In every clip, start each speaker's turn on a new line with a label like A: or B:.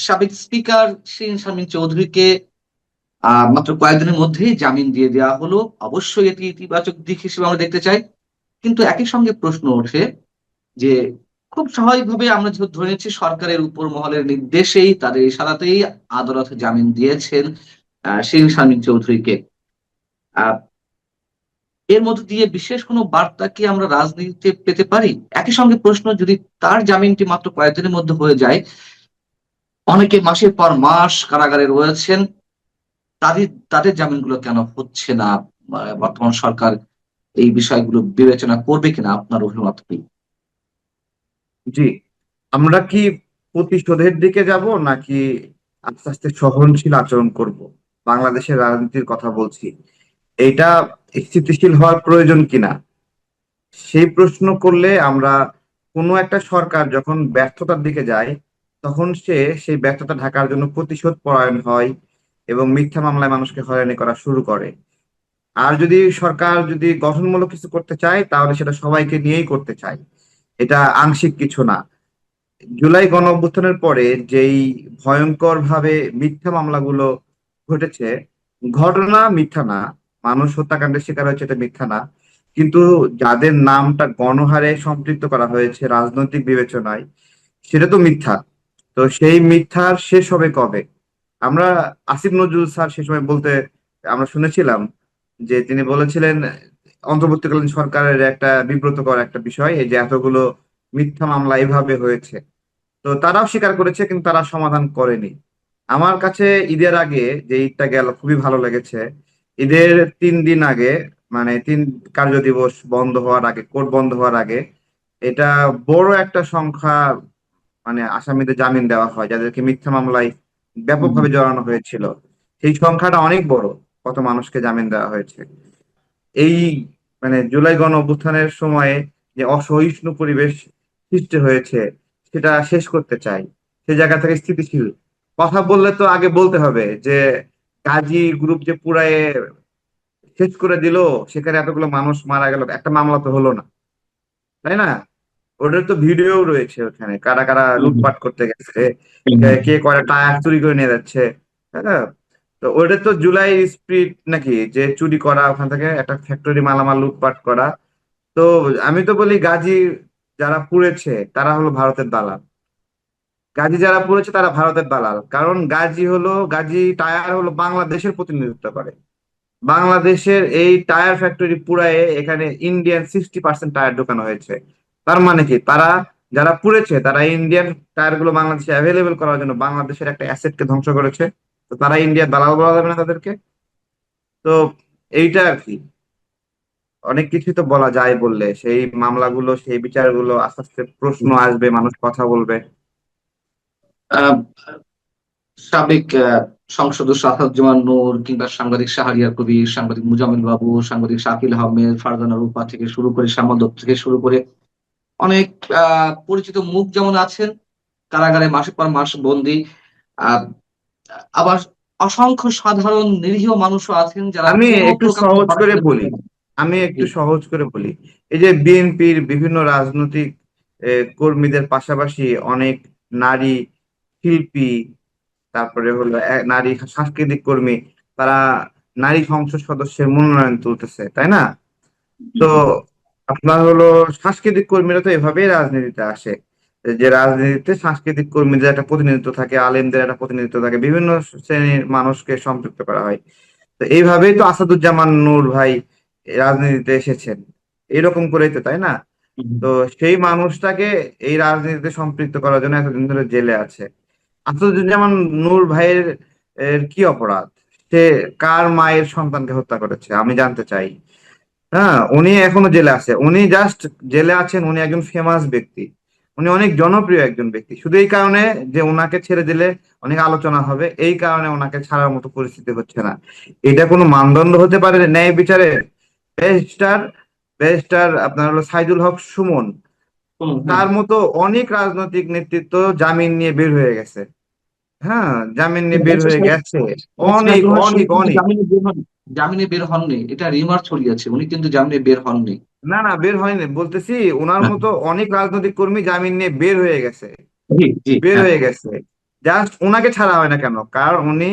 A: সাবেক স্পিকার শিরীন শারমিন চৌধুরীকে মাত্র কয়েকদিনের মধ্যেই জামিন দিয়ে দেওয়া হলো। অবশ্যই এটি ইতিবাচক দিক হিসেবে আমরা দেখতে চাই, কিন্তু একই সঙ্গে প্রশ্ন ওঠে যে খুব স্বাভাবিকভাবে আমরা যেহেতু ধরে নিচ্ছি সরকারের উপর মহলের নির্দেশেই তাদের ইশারাতেই আদালত জামিন দিয়েছেন শিরীন শারমিন চৌধুরীকে। আহ এর মধ্য দিয়ে বিশেষ কোনো বার্তা কি আমরা রাজনীতিতে পেতে পারি? একই সঙ্গে প্রশ্ন, যদি তার জামিনটি মাত্র কয়েকদিনের মধ্যে হয়ে যায়, অনেকে মাসের পর মাস কারাগারে রয়েছেন, তাদের তাদের জামিনগুলো কেন হচ্ছে না? বর্তমান সরকার এই বিষয়গুলো বিবেচনা করবে কিনা, আপনার অভিমত কি?
B: জি, আমরা কি প্রতিশোধের দিকে যাব নাকি আস্তে আস্তে সহনশীল আচরণ করব? বাংলাদেশের রাজনীতির কথা বলছি। এইটা স্থিতিশীল হওয়ার প্রয়োজন কিনা সেই প্রশ্ন করলে আমরা কোনো একটা সরকার যখন ব্যর্থতার দিকে যায় তখন সে সেই ব্যর্থতা ঢাকার জন্য প্রতিশোধ পরায়ণ হয় এবং মিথ্যা মামলায় মানুষকে হয়রানি করা শুরু করে। আর যদি সরকার যদি গঠনমূলক কিছু করতে চায় তাহলে সেটা সবাইকে নিয়েই করতে চায়। এটা আংশিক কিছু না। জুলাই গণ অভ্যুত্থানের পরে যেই ভয়ঙ্কর ভাবে মিথ্যা মামলাগুলো ঘটেছে, ঘটনা মিথ্যা না, মানুষ হত্যাকাণ্ডের শিকার হয়েছে এটা মিথ্যা না, কিন্তু যাদের নামটা গণহারে সম্পৃক্ত করা হয়েছে রাজনৈতিক বিবেচনায় সেটা তো মিথ্যা। তো সেই মিথ্যার শেষ হবে কবে? আমরা আসিফ নজরুল স্যার সে সময় বলতে আমরা শুনেছিলাম যে তিনি বলেছিলেন অন্তর্বর্তীকালীন সরকারের একটা বিব্রতকর একটা বিষয় এই যে এতগুলো মিথ্যা মামলা এভাবে হয়েছে। তো তারাও স্বীকার করেছে কিন্তু তারা সমাধান করেনি। আমার কাছে ঈদের আগে যে ঈদটা গেল খুবই ভালো লেগেছে। ঈদের 3 দিন আগে, মানে 3 কার্য দিবস বন্ধ হওয়ার আগে, কোর্ট বন্ধ হওয়ার আগে, এটা বড় একটা সংখ্যা মানে আসামিদের জামিন দেওয়া হয় যাদেরকে মিথ্যা মামলায় ব্যাপকভাবে জড়ানো হয়েছিল। সেই সংখ্যাটা অনেক বড়। কত মানুষকে জামিন দেওয়া হয়েছে এই মানে জুলাই গণ অভ্যুত্থানের সময়ে যে অসহিষ্ণু পরিবেশ সৃষ্টি হয়েছে সেটা শেষ করতে চাই। সে জায়গা থেকে স্থিতিশীল কথা বললে তো আগে বলতে হবে যে গাজী গ্রুপ যে পুরায়ে শেষ করে দিল, সেখানে এতগুলো মানুষ মারা গেল, একটা মামলা তো হলো না, তাই না? ওটার তো ভিডিও রয়েছে, ওখানে কারা কারা লুটপাট করতে গেছে, কে কয়টা টায়ার চুরি করে নিয়ে যাচ্ছে, তাই না? তো ওটা তো জুলাই স্প্রিট নাকি, যে চুরি করা, ওখান থেকে একটা ফ্যাক্টরি মালামাল লুটপাট করা। তো আমি তো বলি গাজী যারা পুড়েছে তারা হলো ভারতের দালাল। গাজী যারা পুড়েছে তারা ভারতের দালাল, কারণ গাজী টায়ার হলো বাংলাদেশের প্রতিনিধিত্ব করে। বাংলাদেশের এই টায়ার ফ্যাক্টরি পুরায়ে এখানে ইন্ডিয়ান 60% টায়ার ঢোকানো হয়েছে। তার মানে কি, তারা যারা পুড়েছে তারা ইন্ডিয়ান টায়ার গুলো বাংলাদেশে অ্যাভেলেবেল করার জন্য বাংলাদেশের একটা অ্যাসেটকে ধ্বংস করেছে। তো তারা ইন্ডিয়ার দালাল বলা যাবে না তাদেরকে? তো এইটা আর কি, অনেক কিছু তো বলা যায় বললে, সেই মামলাগুলো সেই বিচারগুলো আস্তে আস্তে প্রশ্ন আসবে, মানুষ কথা বলবে।
A: আহ, সাবেক সংসদ সদস্য আসাদুজ্জামান নূর, কিংবা সাংবাদিক শাহরিয়ার কবির, সাংবাদিক মুজামিল বাবু, সাংবাদিক শাকিল আহমেদ, ফারজানা রূপা থেকে শুরু করে, শ্যামল দত্ত থেকে শুরু করে অনেক পরিচিত মুখ যেমন আছেন কারাগারে মাসের পর মাস বন্দী, আহ, আবার অসংখ্য সাধারণ নিরীহ মানুষও আছেন যারা
B: আমি
A: কোনো
B: একটু
A: প্রকার
B: সহজ করে
A: হয়রানির
B: বলি
A: শিকার হন।
B: আমি
A: জি।
B: একটু সহজ করে বলি এই যে বিএনপির বিভিন্ন রাজনৈতিক কর্মীদের পাশাপাশি অনেক নারী শিল্পী, তারপরে হলো নারী সাংস্কৃতিক কর্মী, তারা নারী সংসদ সদস্যের মনোনয়ন তুলতেছে, তাই না?
A: জি,
B: তো
A: জি।
B: আপনার হলো সাংস্কৃতিক কর্মীরা তো এভাবেই রাজনীতিতে আসে, যে রাজনীতিতে সাংস্কৃতিক কর্মীদের একটা প্রতিনিধিত্ব থাকে, আলেমদের একটা প্রতিনিধিত্ব থাকে, বিভিন্ন শ্রেণীর মানুষকে সম্পৃক্ত করা হয়। তো এইভাবেই তো আসাদুজ্জামান নূর ভাই রাজনীতিতে এসেছেন, এরকম করেই তো, তাই না? তো সেই মানুষটাকে এই রাজনীতিতে সম্পৃক্ত করার জন্য এতদিন ধরে জেলে আছে। আসাদুজ্জামান নূর ভাইয়ের কি অপরাধ? সে কার মায়ের সন্তানকে হত্যা করেছে আমি জানতে চাই। হ্যাঁ, উনি এখনো জেলে আছে, উনি জাস্ট জেলে আছেন, উনি একজন ফেমাস ব্যক্তি, উনি অনেক জনপ্রিয় একজন ব্যক্তি, শুধু এই কারণে যে ওনাকে ছেড়ে দিলে অনেক আলোচনা হবে, এই কারণে ওনাকে ছাড়ার মতো পরিস্থিতি হচ্ছে না। এটা কোনো মানদণ্ড হতে পারে ন্যায় বিচারে? ব্যারিস্টার ব্যারিস্টার আপনার হলো সাইদুল হক সুমন,
A: হ্যাঁ।
B: তার মতো অনেক রাজনৈতিক নেতৃত্ব জামিন নিয়ে বের হয়ে গেছে। হ্যাঁ, জামিন নিয়ে বের হয়ে গেছে, অনেক
A: সাইদুল হক
B: অনেক
A: সুমন কিন্তু
B: অনেক।
A: জামিনে বের হননি, এটা রিমার্ক ছড়িয়েছে, উনি কিন্তু জামিনে বের হননি।
B: না না, বের হয়নি বলতেছি, ওনার
A: হ্যাঁ।
B: মতো অনেক রাজনৈতিক কর্মী জামিন নিয়ে বের হয়ে গেছে,
A: জি, জি,
B: বের
A: হ্যাঁ।
B: হয়ে গেছে। জাস্ট ওনাকে ছাড়া হয় না কেন? কারণ উনি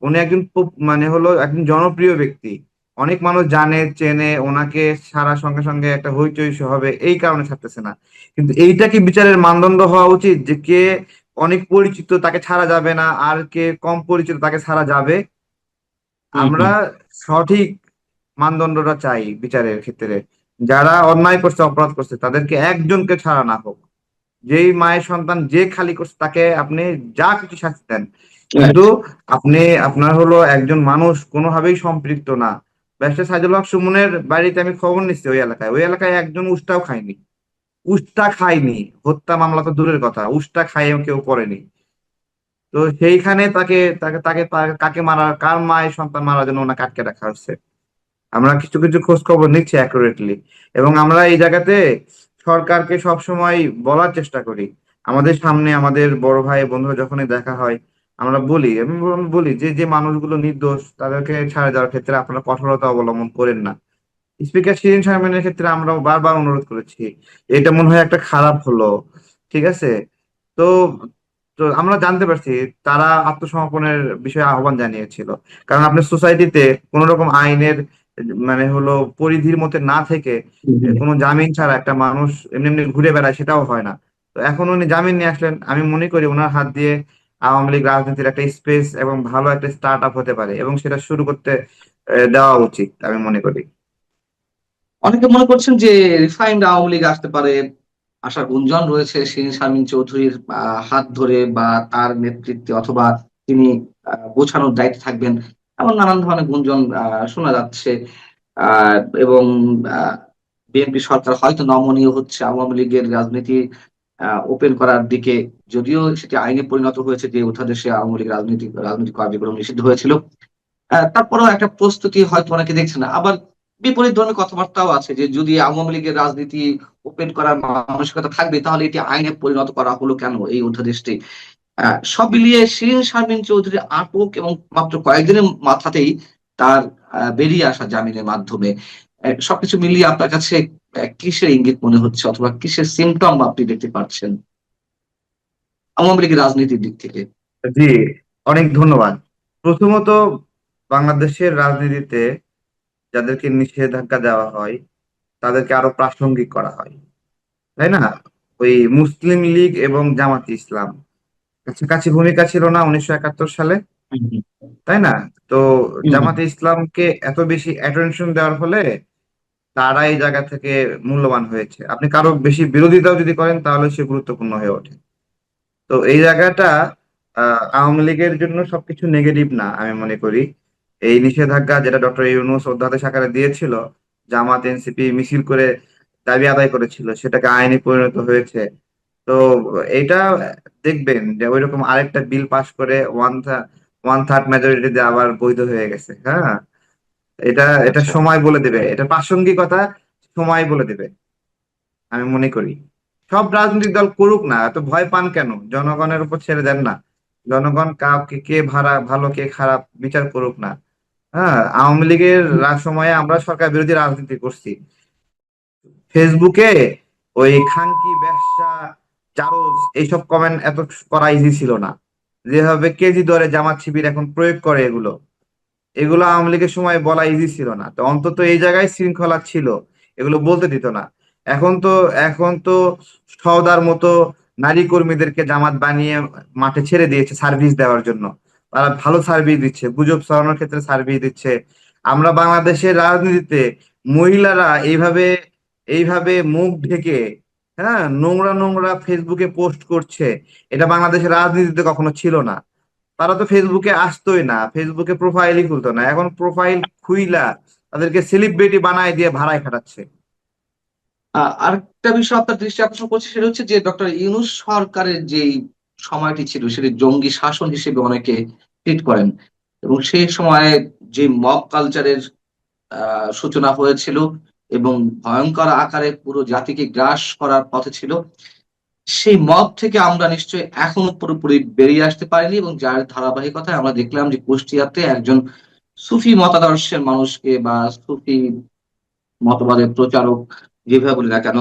B: উনি একজন মানে হলো একজন জনপ্রিয় ব্যক্তি, অনেক মানুষ জানে চেনে ওনাকে, ছাড়ার সঙ্গে সঙ্গে একটা হইচই হবে, এই কারণে ছাড়তেছে না। কিন্তু এইটা কি বিচারের মানদণ্ড হওয়া উচিত যে কে অনেক পরিচিত তাকে ছাড়া যাবে না, আর কে কম পরিচিত তাকে ছাড়া যাবে?
A: হুম
B: আমরা
A: হুম।
B: সঠিক মানদণ্ডটা চাই বিচারের ক্ষেত্রে। যারা অন্যায় করছে, অপরাধ করছে, তাদেরকে একজনকে ছাড়া না হোক। যেই মায়ের সন্তান যে খালি করছে তাকে আপনি যা কিছু শাস্তি দেন,
A: Right.
B: কিন্তু আপনি আপনার হলো একজন মানুষ কোনোভাবেই সম্পৃক্ত না। ব্যারিস্টার সাইদুল হক সুমনের বাড়িতে আমি খবর নিচ্ছি, ওই এলাকায় একজন উষ্টাও খায়নি, উষ্টা খায়নি। হত্যা মামলা তো দূরের কথা, উষ্টা খাইয়েও কেউ পড়েনি। তো সেইখানে তাকে তাকে তাকে কাকে মারা, কার মায়ের সন্তান মারার জন্য ওনাকে আটকে রাখা হচ্ছে? আমরা কিছু কিছু খোঁজ খবর নিচ্ছি অ্যাকুরেটলি, এবং আমরা এই জায়গাতে সরকারকে সব সময় বলার চেষ্টা করি। আমাদের সামনে আমাদের বড় ভাই বন্ধুরা যখনই দেখা হয়, আমরা বলি, আমি বলি যে যে মানুষগুলো নির্দোষ তাদেরকে ছাড়া দেওয়ার ক্ষেত্রে আপনারা কঠোরতা অবলম্বন করেন না। স্পিকার শিরীন শারমিনের ক্ষেত্রে আমরাও বারবার অনুরোধ করেছি, এটা মনে হয় একটা খারাপ হলো, ঠিক আছে? তো তো আমরা জানতে পারছি তারা আত্মসমর্পণের বিষয়ে আহ্বান জানিয়েছিল। কারণ আপনার সোসাইটিতে কোন রকম আইনের মানে হলো পরিধির মধ্যে না থেকে
A: হুম হুম।
B: কোনো জামিন ছাড়া একটা মানুষ এমনি এমনি ঘুরে বেড়ায়, সেটাও হয় না। তো এখন উনি জামিন নিয়ে আসলেন, আমি মনে করি ওনার হাত দিয়ে আওয়ামী লীগ রাজনীতির একটা স্পেস এবং ভালো একটা স্টার্ট আপ হতে পারে, এবং সেটা শুরু করতে দেওয়া উচিত আমি মনে করি।
A: অনেকে মনে করছেন যে রিফাইন্ড আওয়ামী লীগ আসতে পারে, আশার গুঞ্জন রয়েছে শিরীন শারমিন চৌধুরীর হাত ধরে বা তার নেতৃত্বে, অথবা তিনি গোছানোর দায়িত্বে থাকবেন, এমন নানান ধরনের গুঞ্জন শোনা যাচ্ছে। আহ, এবং বিএনপি সরকার হয়তো নমনীয় হচ্ছে আওয়ামী লীগের রাজনীতি ওপেন করার দিকে, যদিও সেটি আইনে পরিণত হয়েছে যে অধ্যাদেশে আওয়ামী লীগ রাজনৈতিক কার্যক্রম নিষিদ্ধ হয়েছিল। তারপরেও একটা প্রস্তুতি হয়তো অনেকে দেখছে না। আবার বিপরীত ধরনের কথাবার্তাও আছে যে যদি আওয়ামী লীগের রাজনীতি ওপেন করার মানসিকতা থাকবে, তাহলে এটি আইনে পরিণত করা হলো কেন এই অধ্যাদেশটি। সব মিলিয়ে শিরীন শারমিন চৌধুরী আটক এবং মাত্র কয়েকদিনের মাথাতেই তার বেরিয়ে আসা জামিনের মাধ্যমে, সবকিছু মিলিয়ে আপনার কাছে কিসের ইঙ্গিত মনে হচ্ছে, অথবা কিসের সিমটম আপনি দেখতে পাচ্ছেন আওয়ামী লীগের রাজনীতির দিক থেকে?
B: জি, অনেক ধন্যবাদ। প্রথমত, বাংলাদেশের রাজনীতিতে যাদেরকে নিষেধাজ্ঞা দেওয়া হয় তাদেরকে আরো প্রাসঙ্গিক করা হয়, তাই না? ওই মুসলিম লীগ এবং জামাত ইসলাম কাছাকাছি ভূমিকা ছিল না 1971 সালে,
A: হুম হুম।
B: তাই না? তো
A: হুম হুম।
B: জামাতে ইসলামকে এত বেশি অ্যাটেনশন দেওয়ার ফলে তারা এই জায়গা থেকে মূল্যবান হয়েছে। আপনি কারো বেশি বিরোধিতাও যদি করেন তাহলে সে গুরুত্বপূর্ণ হয়ে ওঠে। তো এই জায়গাটা আওয়ামী লীগের জন্য সবকিছু নেগেটিভ না আমি মনে করি। এই নিষেধাজ্ঞা যেটা ডক্টর ইউনূস অধ্যাদেশ আকারে দিয়েছিল, জামাত এনসিপি মিছিল করে দাবি আদায় করেছিল, সেটাকে আইনে পরিণত হয়েছে। তো এটা দেখবেন যে ওইরকম আরেকটা বিল পাশ করে ওয়ান থার্ড মেজরিটিতে আবার বৈধ হয়ে গেছে। হ্যাঁ, এটা
A: আচ্ছা।
B: সময় বলে দেবে, এটা প্রাসঙ্গিকতা সময় বলে দেবে আমি মনে করি। সব রাজনৈতিক দল করুক না, এত ভয় পান কেন? জনগণের উপর ছেড়ে দেন না। জনগণ কাউকে কে ভালো কে খারাপ বিচার করুক না। হ্যাঁ, আওয়ামী লীগের সময়ে আমরা সরকার বিরোধী রাজনীতি করছি। ফেসবুকে ওই খানকি ব্যবসা, জারজ, এইসব কমেন্ট এত করা ইজি ছিল না। যেভাবে কেজি দরে জামাত শিবির এখন প্রয়োগ করে এগুলো, এগুলো আওয়ামী লীগের সময় বলা ইজি ছিল না। তো অন্তত এই জায়গায় শৃঙ্খলা ছিল, এগুলো বলতে দিত না। এখন তো সওদার মতো নারী কর্মীদেরকে জামাত বানিয়ে মাঠে ছেড়ে দিয়েছে সার্ভিস দেওয়ার জন্য। তারা ভালো সার্ভিস দিচ্ছে, গুজব ছড়ানোর ক্ষেত্রে সার্ভিস দিচ্ছে। আমরা বাংলাদেশের রাজনীতিতে মহিলারা এইভাবে এইভাবে মুখ ঢেকে, হ্যাঁ, নোংরা নোংরা ফেসবুকে পোস্ট করছে, এটা বাংলাদেশের রাজনীতিতে কখনো ছিল না। তারা তো ফেসবুকে আসতোই না, ফেসবুকে প্রোফাইলই খুলতো না, এখন প্রোফাইল খুইলা তাদেরকে সেলিব্রিটি বানায় দিয়ে ভাড়ায় খাটাচ্ছে।
A: আরেকটা বিষয় আপনার দৃষ্টি আকর্ষণ করছে, সেটা হচ্ছে যে ডক্টর ইউনূস সরকারের যেই সময়টি ছিল সেটি জঙ্গি শাসন হিসেবে অনেকে ট্রিট করেন, এবং সেই সময়ে যে মব কালচারের সূচনা হয়েছিল এবং ভয়ঙ্কর আকারে পুরো জাতিকে গ্রাস করার পথে ছিল, সেই মব থেকে আমরা নিশ্চয়ই এখনো পুরোপুরি বেরিয়ে আসতে পারিনি, এবং যার ধারাবাহিকতায় আমরা দেখলাম যে কুষ্টিয়াতে একজন সুফি মতাদর্শের মানুষকে বা সুফি মতবাদের প্রচারক, যেভাবে বলি না কেন,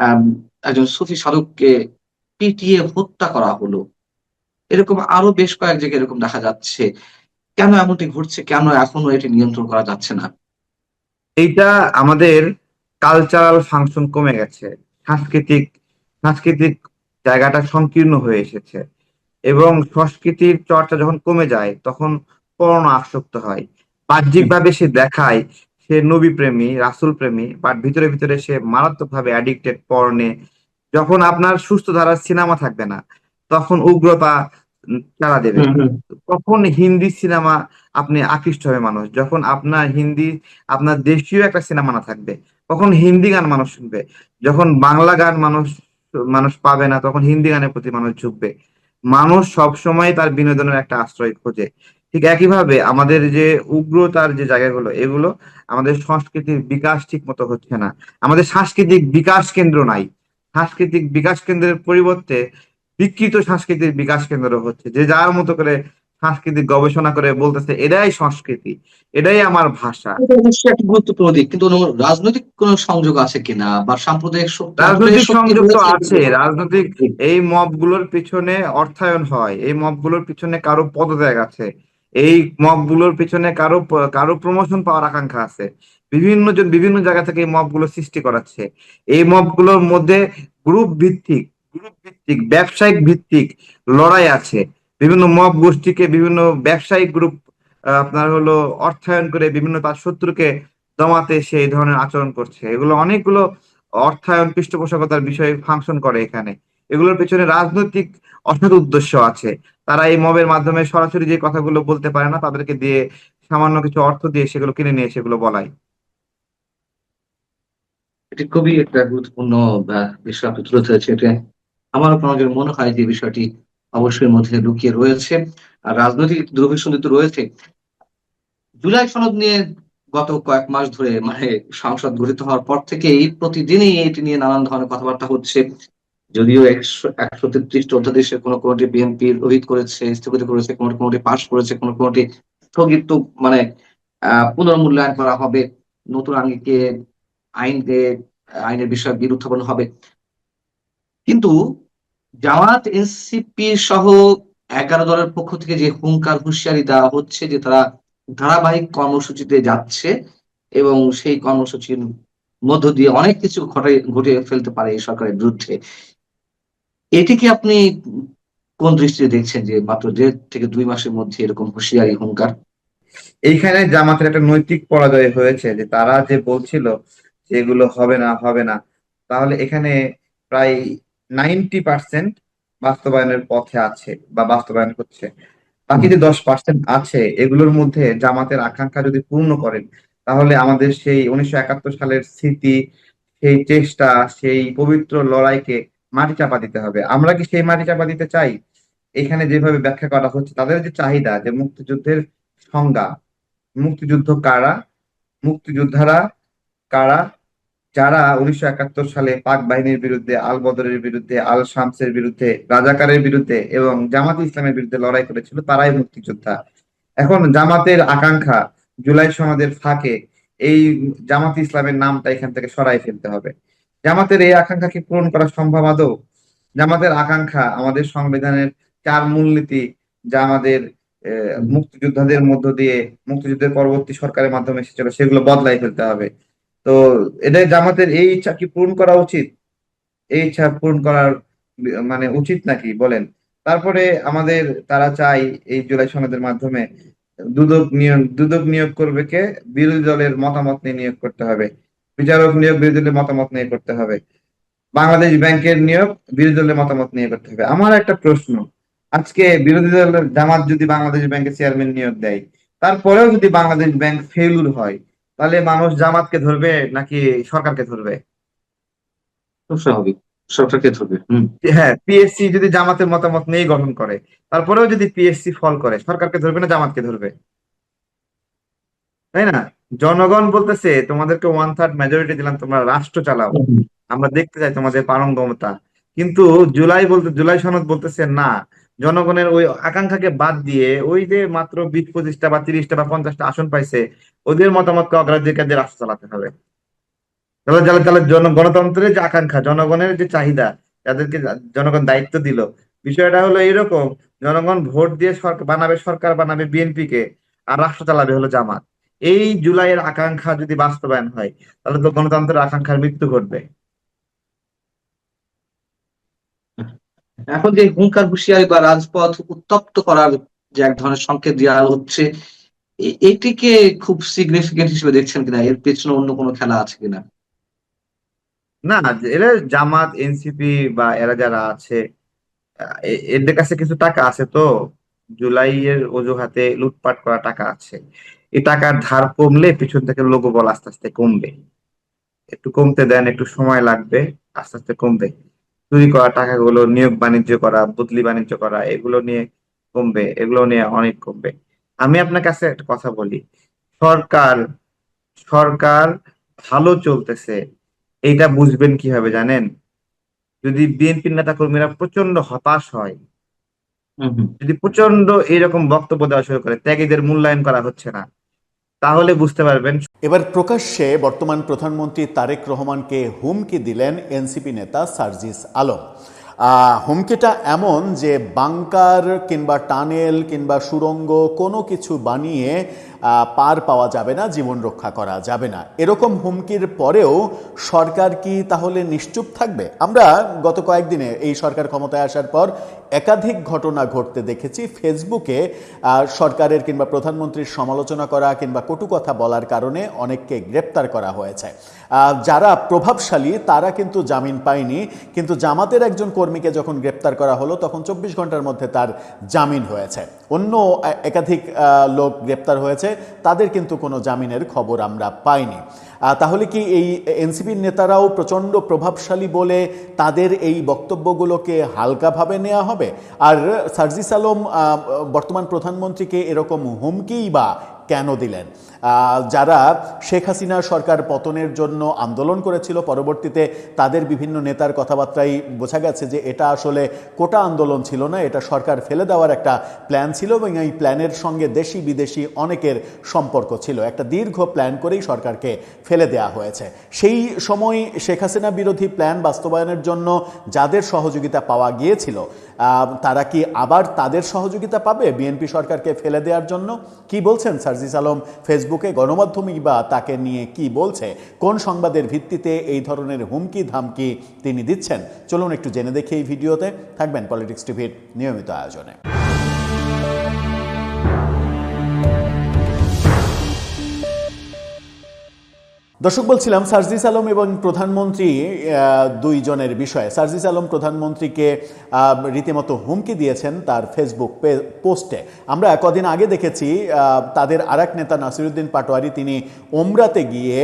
A: আম, একজন সুফি সাধককে পিটিয়ে হত্যা করা হলো। এরকম আরো বেশ কয়েক জায়গায় এরকম দেখা যাচ্ছে। কেন এমনটি ঘটছে? কেন এখনো এটি নিয়ন্ত্রণ করা যাচ্ছে না?
B: এইটা আমাদের কালচারাল ফাংশন কমে গেছে, সাংস্কৃতিক সাংস্কৃতিক জায়গাটা সংকীর্ণ হয়ে এসেছে, এবং সংস্কৃতির চর্চা যখন কমে যায় তখন পর্ণ আসক্ত হয়। বাহ্যিকভাবে সে দেখায় সে নবী প্রেমী, রাসূল প্রেমী, বাট ভিতরে ভিতরে সে মারাত্মকভাবে অ্যাডিক্টেড পর্নে। যখন আপনার সুস্থ ধারার সিনেমা থাকবে না, তখন উগ্রতা তাড়া দেবে।
A: হুম, হুম।
B: তখন হিন্দি সিনেমা আপনি আকৃষ্ট হবে মানুষ, যখন আপনার হিন্দি, আপনার দেশীয় একটা সিনেমা না থাকবে, তখন হিন্দি গান মানুষ শুনবে। যখন বাংলা গান মানুষ মানুষ পাবে না, তখন হিন্দি গানের প্রতি মানুষ ঝুঁকবে। মানুষ সব সময় তার বিনোদনের একটা আশ্রয় খোঁজে। ঠিক একইভাবে আমাদের যে উগ্রতার যে জায়গাগুলো, এগুলো আমাদের সংস্কৃতির বিকাশ ঠিক মতো হচ্ছে না। আমাদের সাংস্কৃতিক বিকাশ কেন্দ্র নাই। সাংস্কৃতিক বিকাশ কেন্দ্রের পরিবর্তে বিকৃত সাংস্কৃতিক বিকাশ কেন্দ্র হচ্ছে, যে যার মতো করে সাংস্কৃতিক গবেষণা করে বলতেছে এটাই সংস্কৃতি, এটাই আমার ভাষা।
A: এটা অবশ্যই একটা গুরুত্বপূর্ণ দিক। কিন্তু রাজনৈতিক কোনো সংযোগ আছে কিনা বা সাম্প্রদায়িক
B: রাজনৈতিক
A: শক্তি
B: সংযোগ তো
A: রয়েছে
B: আছে,
A: কিনা?
B: রাজনৈতিক। এই মব গুলোর পিছনে অর্থায়ন হয়, এই মব গুলোর পিছনে কারো পদত্যাগ আছে, এই মব গুলোর পিছনে কারো প্রমোশন পাওয়ার আকাঙ্ক্ষা আছে। বিভিন্ন জন বিভিন্ন জায়গা থেকে এই মব গুলো সৃষ্টি করাচ্ছে। এই মব গুলোর মধ্যে গ্রুপ ভিত্তিক গ্রুপ ভিত্তিক ব্যবসায়িক ভিত্তিক লড়াই আছে। বিভিন্ন মব গোষ্ঠীকে বিভিন্ন ব্যবসায়িক গ্রুপ আপনার হলো অর্থায়ন করে বিভিন্ন তার শত্রুকে দমাতে সে এই ধরনের আচরণ করছে। এগুলো অনেকগুলো অর্থায়ন, পৃষ্ঠপোষকতার বিষয়ে ফাংশন করে এখানে। এগুলোর পেছনে রাজনৈতিক অসৎ উদ্দেশ্য আছে। তারা এই মবের মাধ্যমে সরাসরি যে কথাগুলো বলতে পারে না, তাদেরকে দিয়ে সামান্য কিছু অর্থ দিয়ে সেগুলো কিনে নিয়ে সেগুলো বলায়।
A: এটি খুবই একটা গুরুত্বপূর্ণ বিষয় আপনি তুলে ধরেছেন। এটা আমারও কেন যেন মনে হয় যে বিষয়টি অবশ্যই এর মধ্যে লুকিয়ে রয়েছে। আর রাজনৈতিক দুরভিসন্ধি তো রয়েছে। জুলাই সনদ নিয়ে গত কয়েক মাস ধরে মানে সংসদ গঠিত হওয়ার পর থেকেই প্রতিদিনই এটি নিয়ে নানান ধরনের কথাবার্তা হচ্ছে। যদিও ১৩৩ টা অধ্যাদেশের কোনটি বিএনপি রহিত করেছে, স্থগিত করেছে, কোনটি পাস করেছে, কোনটি স্থগিত মানে পুনর্মূল্যায়ন করা হবে। নতুন আঙ্গিকে আইন দিয়ে আইনের বিষয়ে বিল উত্থাপন হবে। কিন্তু জামায়াত এনসিপি সহ ১১ দলের পক্ষ থেকে যে হুঙ্কার হুঁশিয়ারি দেওয়া হচ্ছে যে তারা ধারাবাহিক কর্মসূচিতে যাচ্ছে এবং সেই কর্মসূচির মধ্য দিয়ে অনেক কিছু ঘটিয়ে ফেলতে পারে এই সরকারের বিরুদ্ধে। এটি কি আপনি কোন দৃষ্টিতে দেখছেন যে মাত্র ১.৫ থেকে ২ মাসের মধ্যে এরকম হুঁশিয়ারি হুঙ্কার?
B: এইখানে জামাতের একটা নৈতিক পরাজয় হয়েছে, যে তারা যে বলছিল যে এগুলো হবে না হবে না, তাহলে এখানে প্রায় 90% বাস্তবায়নের পথে আছে বা বাস্তবায়ন হচ্ছে। বাকি
A: হুম।
B: যে 10% আছে, এগুলোর মধ্যে জামাতের আকাঙ্ক্ষা যদি পূর্ণ করেন, তাহলে আমাদের সেই 1971 সালের স্মৃতি, সেই চেষ্টা, সেই পবিত্র লড়াইকে মাটি চাপা দিতে হবে। আমরা কি সেই মাটি চাপা দিতে চাই? এখানে যেভাবে ব্যাখ্যা করা হচ্ছে, তাদের যে চাহিদা, যে মুক্তিযুদ্ধের সংজ্ঞা, মুক্তিযুদ্ধ কারা, মুক্তিযোদ্ধারা কারা, যারা 1971 সালে পাক বাহিনীর বিরুদ্ধে, আল বদরের বিরুদ্ধে, আল শামসের বিরুদ্ধে, রাজাকারের বিরুদ্ধে এবং জামাত ইসলামের বিরুদ্ধে লড়াই করেছিল, তারাই মুক্তিযোদ্ধা। এখন জামাতের আকাঙ্ক্ষা জুলাই সনদের ফাঁকে এই জামাত ইসলামের নামটা এখান থেকে সরাই ফেলতে হবে। জামাতের এই আকাঙ্ক্ষা কি পূরণ করা সম্ভব আদৌ? জামাতের আকাঙ্ক্ষা আমাদের সংবিধানের 4 মূলনীতি, যা আমাদের মুক্তিযোদ্ধাদের মধ্য দিয়ে, মুক্তিযুদ্ধের পরবর্তী সরকারের মাধ্যমে এসেছিল, সেগুলো বদলাই ফেলতে হবে। তো এদের জামাতের এই ইচ্ছা কি পূরণ করা উচিত? এই ইচ্ছা পূরণ করার মানে উচিত নাকি বলেন? তারপরে আমাদের তারা চাই এই জুলাই সনদের মাধ্যমে দুদক নিয়োগ করবে কে? বিরোধী দলের মতামত নিয়ে নিয়োগ করতে হবে। বিচারক নিয়োগ বিরোধী দলের মতামত নিয়ে করতে হবে। বাংলাদেশ ব্যাংকের নিয়োগ বিরোধী দলের মতামত নিয়ে করতে হবে। আমার একটা প্রশ্ন, আজকে বিরোধী দলের জামাত যদি বাংলাদেশ ব্যাংকের চেয়ারম্যান নিয়োগ দেয়, তারপরেও যদি বাংলাদেশ ব্যাংক ফেইলুর হয়, তাহলে মানুষ জামাতকে ধরবে নাকি সরকারকে ধরবে?
A: খুব স্বাভাবিক। সরকারকে ধরবে। হুম।
B: হ্যাঁ, পিএসসি যদি জামাতের মতামত নিয়ে গঠন করে, তারপরেও যদি পিএসসি ফল করে, সরকারকে ধরবে না জামাতকে ধরবে? তাই না? জনগণ বলতেছে তোমাদেরকে 1/3 মেজরিটি দিলাম, তোমরা রাষ্ট্র চালাও,
A: হুম।
B: আমরা দেখতে চাই তোমাদের পারঙ্গমতা। কিন্তু জুলাই সনদ বলতেছে না, জনগণের ওই আকাঙ্ক্ষাকে বাদ দিয়ে ওই যে মাত্র 20-25টা বা 30টা বা 50টা আসন পাইছে, ওদের মতামতকে অগ্রাধিকার দিয়ে রাষ্ট্র চালাতে হবে। তাহলে তাহলে তাহলে গণতন্ত্রের যে আকাঙ্ক্ষা, জনগণের যে চাহিদা, যাদেরকে জনগণ দায়িত্ব দিল, বিষয়টা হলো এরকম জনগণ ভোট দিয়ে সরকার বানাবে বিএনপি কে, আর রাষ্ট্র চালাবে হলো জামাত। এই জুলাইয়ের আকাঙ্ক্ষা যদি বাস্তবায়ন হয়, তাহলে তো গণতন্ত্রের আকাঙ্ক্ষার মৃত্যু ঘটবে।
A: এখন যে হুঙ্কার হুঁশিয়ারি বা রাজপথ উত্তপ্ত করার যে এক ধরনের সংকেত দেওয়া হচ্ছে, এটিকে খুব সিগনিফিকেন্ট হিসেবে দেখছেন কিনা? এর পেছনে অন্য কোনো খেলা আছে কিনা?
B: না, এরা জামাত, এনসিপি বা এরা যারা আছে, এদের কাছে কিছু টাকা আছে তো, জুলাইয়ের অজুহাতে লুটপাট করা টাকা আছে। এই টাকার ধার কমলে পিছন থেকে লোকবল আস্তে আস্তে কমবে। একটু কমতে দেন, একটু সময় লাগবে, আস্তে আস্তে কমবে। চুরি করা টাকাগুলো নিয়োগ বাণিজ্য করা, বদলি বাণিজ্য করা, এগুলো নিয়ে কমবে, এগুলো নিয়ে অনেক কমবে। আমি আপনার কাছে একটা কথা বলি, সরকার সরকার ভালো চলতেছে, এইটা বুঝবেন কিভাবে জানেন? যদি বিএনপির নেতা কর্মীরা প্রচন্ড হতাশ হয়,
A: হুম, হুম।
B: যদি প্রচন্ড এইরকম বক্তব্য দেওয়া শুরু করে, ত্যাগীদের মূল্যায়ন করা হচ্ছে না, তাহলে বুঝতে পারবেন।
C: এবার প্রকাশ্যে বর্তমান প্রধানমন্ত্রী তারেক রহমানকে হুমকি দিলেন এনসিপি নেতা সার্জিস আলম। হুমকিটা এমন যে বাংকার কিংবা টানেল কিংবা সুড়ঙ্গ কোনো কিছু বানিয়ে পার পাওয়া যাবে না, জীবন রক্ষা করা যাবে না, এরকম হুমকির পরেও সরকার কি তাহলে নিশ্চুপ থাকবে? আমরা গত কয়েকদিনে এই সরকার ক্ষমতায় আসার পর একাধিক ঘটনা ঘটতে দেখেছি। ফেসবুকে সরকারের কিংবা প্রধানমন্ত্রীর সমালোচনা করা কিংবা কটু কথা বলার কারণে অনেককে গ্রেপ্তার করা হয়েছে। যারা প্রভাবশালী তারা কিন্তু জামিন পায়নি, কিন্তু জামাতের একজন কর্মীকে যখন গ্রেপ্তার করা হলো তখন 24 ঘন্টার মধ্যে তার জামিন হয়েছে। অন্য একাধিক লোক গ্রেপ্তার হয়েছে, তাদের কিন্তু কোনো জামিনের খবর আমরা পাইনি। তাহলে কি এই এনসিপির নেতারাও প্রচণ্ড প্রভাবশালী বলে তাদের এই বক্তব্যগুলোকে হালকাভাবে নেওয়া হবে? আর সার্জিস আলম বর্তমান প্রধানমন্ত্রীকে এরকম হুমকিই বা কেন দিলেন? যারা শেখ হাসিনা সরকার পতনের জন্য আন্দোলন করেছিল, পরবর্তীতে তাদের বিভিন্ন নেতার কথাবার্তায় বোঝা গেছে যে এটা আসলে কোটা আন্দোলন ছিল না, এটা সরকার ফেলে দেওয়ার একটা প্ল্যান ছিল এবং এই প্ল্যানের সঙ্গে দেশি বিদেশি অনেকের সম্পর্ক ছিল। একটা দীর্ঘ প্ল্যান করেই সরকারকে ফেলে দেওয়া হয়েছে। সেই সময় শেখ হাসিনা বিরোধী প্ল্যান বাস্তবায়নের জন্য যাদের সহযোগিতা পাওয়া গিয়েছিল, তারা কি আবার তাদের সহযোগিতা পাবে বিএনপি সরকারকে ফেলে দেওয়ার জন্য? কি বলছেন সার্জিস আলম ফেসবুকে? গণমাধ্যমই বা তাকে নিয়ে কি বলছে? কোন সংবাদের ভিত্তিতে এই ধরনের হুমকি ধামকি তিনি দিচ্ছেন? চলুন একটু জেনে দেখি এই ভিডিওতে। থাকবেন পলিটিক্স টিভির নিয়মিত আয়োজনে। দর্শক, বলছিলাম সার্জিস আলম এবং প্রধানমন্ত্রী দুইজনের বিষয়ে। সার্জিস আলম প্রধানমন্ত্রীকে রীতিমতো হুমকি দিয়েছেন তার ফেসবুক পোস্টে। আমরা কদিন আগে দেখেছি তাদের আরেক নেতা নাসিরুদ্দিন পাটোয়ারি, তিনি ওমরাতে গিয়ে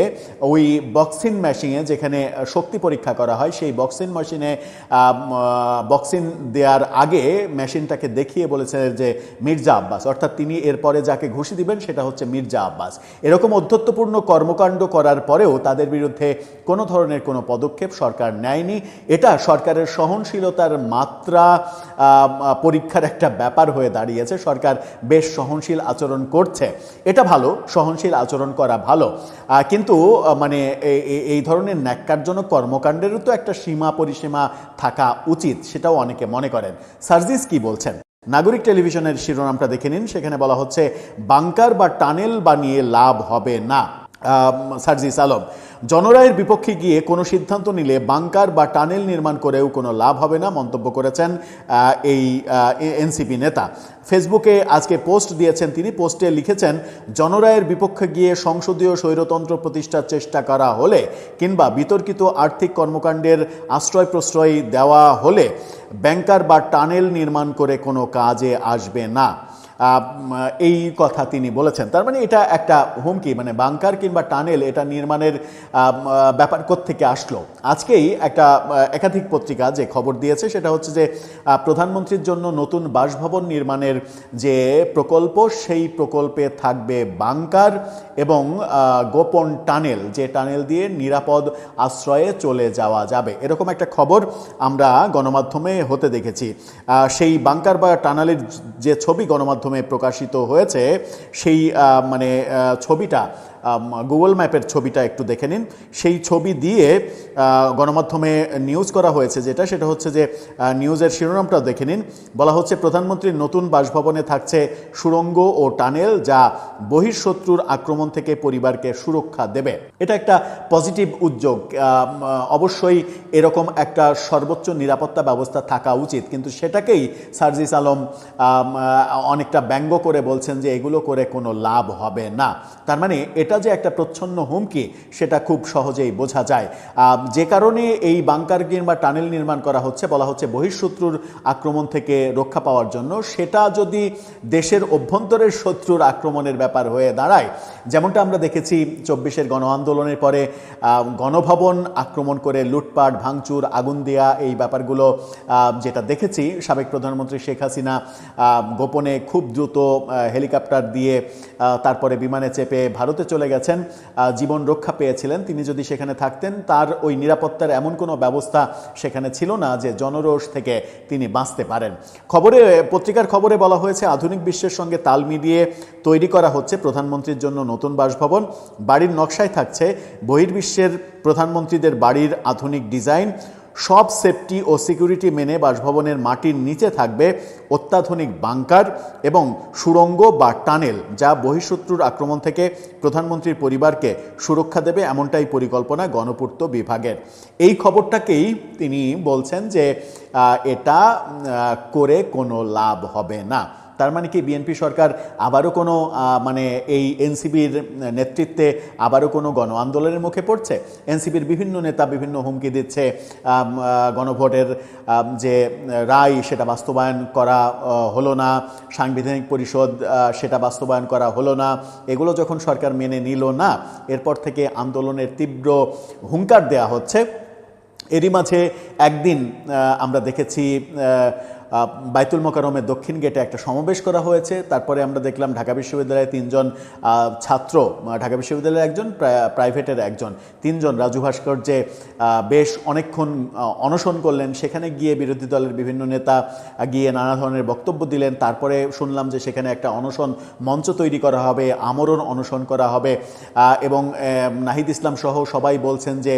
C: ওই বক্সিং মেশিনে, যেখানে শক্তি পরীক্ষা করা হয়, সেই বক্সিং মেশিনে বক্সিং দেওয়ার আগে মেশিনটাকে দেখিয়ে বলেছেন যে মির্জা আব্বাস, অর্থাৎ তিনি এরপরে যাকে ঘুষি দিবেন সেটা হচ্ছে মির্জা আব্বাস। এরকম অধ্যত্বপূর্ণ কর্মকাণ্ড করার পরেও তাদের বিরুদ্ধে কোনো ধরনের কোনো পদক্ষেপ সরকার নেয়নি। এটা সরকারের সহনশীলতার মাত্রা পরীক্ষার একটা ব্যাপার হয়ে দাঁড়িয়েছে। সরকার বেশ সহনশীল আচরণ করছে, এটা ভালো, সহনশীল আচরণ করা ভালো, কিন্তু মানে এই ধরনের ন্যাক্কারজনক কর্মকাণ্ডেরও তো একটা সীমা পরিসীমা থাকা উচিত, সেটাও অনেকে মনে করেন। সার্জিস কি বলছেন? নাগরিক টেলিভিশনের শিরোনামটা দেখে নিন, সেখানে বলা হচ্ছে বাংকার বা টানেল বানিয়ে লাভ হবে না। সার্জিস আলম, জনরায়ের বিপক্ষে গিয়ে কোনো সিদ্ধান্ত নিলে বাংকার বা টানেল নির্মাণ করেও কোনো লাভ হবে না, মন্তব্য করেছেন এই এনসিপি নেতা। ফেসবুকে আজকে পোস্ট দিয়েছেন তিনি। পোস্টে লিখেছেন, জনরায়ের বিপক্ষে গিয়ে সংসদীয় স্বৈরতন্ত্র প্রতিষ্ঠার চেষ্টা করা হলে কিংবা বিতর্কিত আর্থিক কর্মকাণ্ডের আশ্রয় প্রশ্রয় দেওয়া হলে ব্যাংকার বা টানেল নির্মাণ করে কোনো কাজে আসবে না। এই কথা তিনি বলেছেন। তার মানে এটা একটা হুমকি, মানে বাংকার কিংবা টানেল এটা নির্মাণের ব্যাপার কোত্থেকে আসলো। আজকেই একটা একাধিক পত্রিকা যে খবর দিয়েছে সেটা হচ্ছে যে প্রধানমন্ত্রীর জন্য নতুন বাসভবন নির্মাণের যে প্রকল্প, সেই প্রকল্পে থাকবে বাংকার এবং গোপন টানেল, যে টানেল দিয়ে নিরাপদ আশ্রয়ে চলে যাওয়া যাবে, এরকম একটা খবর আমরা গণমাধ্যমে হতে দেখেছি। সেই বাংকার বা টানেলের যে ছবি গণমাধ্যমে প্রকাশিত হয়েছে, সেই মানে ছবিটা গুগল ম্যাপের ছবিটা একটু দেখে নিন। সেই ছবি দিয়ে গণমাধ্যমে নিউজ করা হয়েছে সেটা হচ্ছে যে নিউজের শিরোনামটাও দেখে নিন। বলা হচ্ছে প্রধানমন্ত্রীর নতুন বাসভবনে থাকছে সুড়ঙ্গ ও টানেল, যা বহিঃশত্রুর আক্রমণ থেকে পরিবারকে সুরক্ষা দেবে। এটা একটা পজিটিভ উদ্যোগ। অবশ্যই এরকম একটা সর্বোচ্চ নিরাপত্তা ব্যবস্থা থাকা উচিত, কিন্তু সেটাকেই সার্জিস আলম অনেকটা ব্যঙ্গ করে বলছেন যে এগুলো করে কোনো লাভ হবে না। তার মানে এটা যে একটা প্রচ্ছন্ন হুমকি সেটা খুব সহজেই বোঝা যায়। যে কারণে এই বাংকার কিংবা টানেল নির্মাণ করা হচ্ছে, বলা হচ্ছে বহিঃশত্রুর আক্রমণ থেকে রক্ষা পাওয়ার জন্য, সেটা যদি দেশের অভ্যন্তরের শত্রুর আক্রমণের ব্যাপার হয়ে দাঁড়ায়, যেমনটা আমরা দেখেছি ২৪-এর গণ আন্দোলনের পরে গণভবন আক্রমণ করে লুটপাট, ভাঙচুর, আগুন দেয়া, এই ব্যাপারগুলো যেটা দেখেছি, সাবেক প্রধানমন্ত্রী শেখ হাসিনা গোপনে খুব দ্রুত হেলিকপ্টার দিয়ে তারপরে বিমানে চেপে ভারতে চলে গেছেন, জীবন রক্ষা পেয়েছিলেন। তিনি যদি সেখানে থাকতেন, তার ওই নিরাপত্তার এমন কোনো ব্যবস্থা সেখানে ছিল না যে জনরোষ থেকে তিনি বাঁচতে পারেন। পত্রিকার খবরে বলা হয়েছে আধুনিক বিশ্বের সঙ্গে তাল মিলিয়ে তৈরি করা হচ্ছে প্রধানমন্ত্রীর জন্য নতুন বাসভবন। বাড়ির নকশায় থাকছে বহির্বিশ্বের প্রধানমন্ত্রীদের বাড়ির আধুনিক ডিজাইন। সব সেফটি ও সিকিউরিটি মেনে বাসভবনের মাটির নিচে থাকবে অত্যাধুনিক বাংকার এবং সুড়ঙ্গ বা টানেল, যা বহিঃশত্রুর আক্রমণ থেকে প্রধানমন্ত্রীর পরিবারকে সুরক্ষা দেবে, এমনটাই পরিকল্পনা গণপূর্ত বিভাগের। এই খবরটাকেই তিনি বলছেন যে এটা করে কোনো লাভ হবে না। তার মানে কি বিএনপি সরকার আবারও কোনো এই এনসিপির নেতৃত্বে আবারও কোনো গণ আন্দোলনের মুখে পড়ছে? এনসিপির বিভিন্ন নেতা বিভিন্ন হুমকি দিচ্ছে, গণভোটের যে রায় সেটা বাস্তবায়ন করা হলো না, সাংবিধানিক পরিষদ সেটা বাস্তবায়ন করা হলো না। এগুলো যখন সরকার মেনে নিল না, এরপর থেকে আন্দোলনের তীব্র হুঙ্কার দেয়া হচ্ছে। এরই মাঝে একদিন আমরা দেখেছি বাইতুল মোকাররমের দক্ষিণ গেটে একটা সমাবেশ করা হয়েছে। তারপরে আমরা দেখলাম ঢাকা বিশ্ববিদ্যালয়ের ৩ জন ছাত্র, ঢাকা বিশ্ববিদ্যালয়ের একজন, প্রাইভেটের একজন, ৩ জন রাজু ভাস্কর্যে বেশ অনেকক্ষণ অনশন করলেন। সেখানে গিয়ে বিরোধী দলের বিভিন্ন নেতা গিয়ে নানা ধরনের বক্তব্য দিলেন। তারপরে শুনলাম যে সেখানে একটা অনশন মঞ্চ তৈরি করা হবে, আমরণ অনশন করা হবে, এবং নাহিদ ইসলাম সহ সবাই বলছেন যে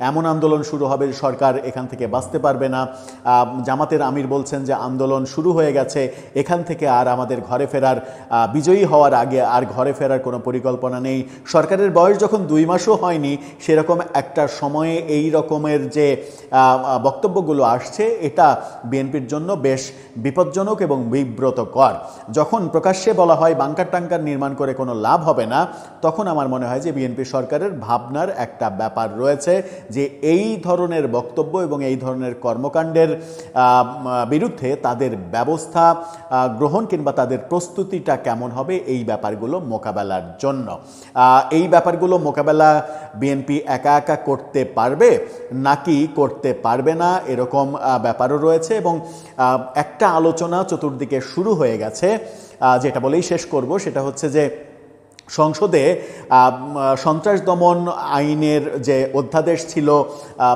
C: এমন আন্দোলন শুরু হবে সরকার এখান থেকে বাঁচতে পারবে না। জামাতের আমির বলছেন যে আন্দোলন শুরু হয়ে গেছে, এখান থেকে আর আমাদের ঘরে ফেরার, বিজয়ী হওয়ার আগে আর ঘরে ফেরার কোনো পরিকল্পনা নেই। সরকারের বয়স যখন ২ মাসও হয়নি, সেরকম একটা সময়ে এই রকমের যে বক্তব্যগুলো আসছে, এটা বিএনপির জন্য বেশ বিপজ্জনক এবং বিব্রতকর। যখন প্রকাশ্যে বলা হয় বাংকার টাঙ্কার নির্মাণ করে কোনো লাভ হবে না, তখন আমার মনে হয় যে বিএনপি সরকারের ভাবনার একটা ব্যাপার রয়েছে যে এই ধরনের বক্তব্য এবং এই ধরনের কর্মকাণ্ডের বিরুদ্ধে তাদের ব্যবস্থা গ্রহণ কিংবা তাদের প্রস্তুতিটা কেমন হবে এই ব্যাপারগুলো মোকাবেলার জন্য। এই ব্যাপারগুলো মোকাবেলা বিএনপি একা একা করতে পারবে নাকি করতে পারবে না, এরকম ব্যাপারও রয়েছে। এবং একটা আলোচনা চতুর্দিকে শুরু হয়ে গেছে, যেটা বলেই শেষ করব, সেটা হচ্ছে যে সংসদে সন্ত্রাস দমন আইনের যে অধ্যাদেশ ছিল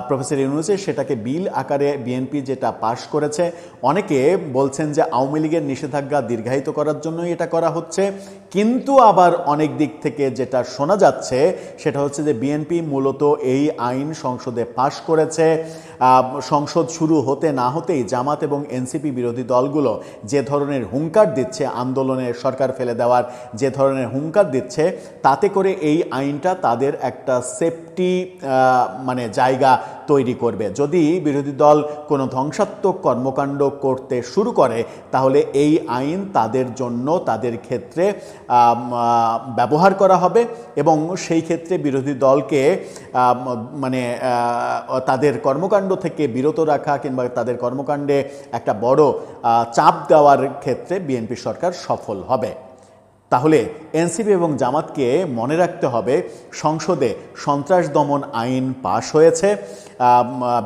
C: প্রফেসর ইউনূসের, সেটাকে বিল আকারে বিএনপি যেটা পাশ করেছে, অনেকে বলছেন যে আওয়ামী লীগের নিষেধাজ্ঞা দীর্ঘায়িত করার জন্যই এটা করা হচ্ছে। কিন্তু আবার অনেক দিক থেকে যেটা শোনা যাচ্ছে সেটা হচ্ছে যে বিএনপি মূলত এই আইন সংসদে পাশ করেছে সংসদ শুরু হতে না হতেই জামাত এবং এনসিপি বিরোধী দলগুলো যে ধরনের হুঙ্কার দিচ্ছে, আন্দোলনের সরকার ফেলে দেওয়ার যে ধরনের হুঙ্কার দিচ্ছে, তাতে করে এই আইনটা তাদের একটা সেফটি জায়গা তৈরি করবে। যদি বিরোধী দল কোনো ধ্বংসাত্মক কর্মকাণ্ড করতে শুরু করে, তাহলে এই আইন তাদের জন্য, তাদের ক্ষেত্রে ব্যবহার করা হবে এবং সেই ক্ষেত্রে বিরোধী দলকে তাদের কর্মকাণ্ড থেকে বিরত রাখা কিংবা তাদের কর্মকাণ্ডে একটা বড় চাপ দেওয়ার ক্ষেত্রে বিএনপি সরকার সফল হবে। তাহলে এনসিপি এবং জামাতকে মনে রাখতে হবে, সংসদে সন্ত্রাস দমন আইন পাশ হয়েছে,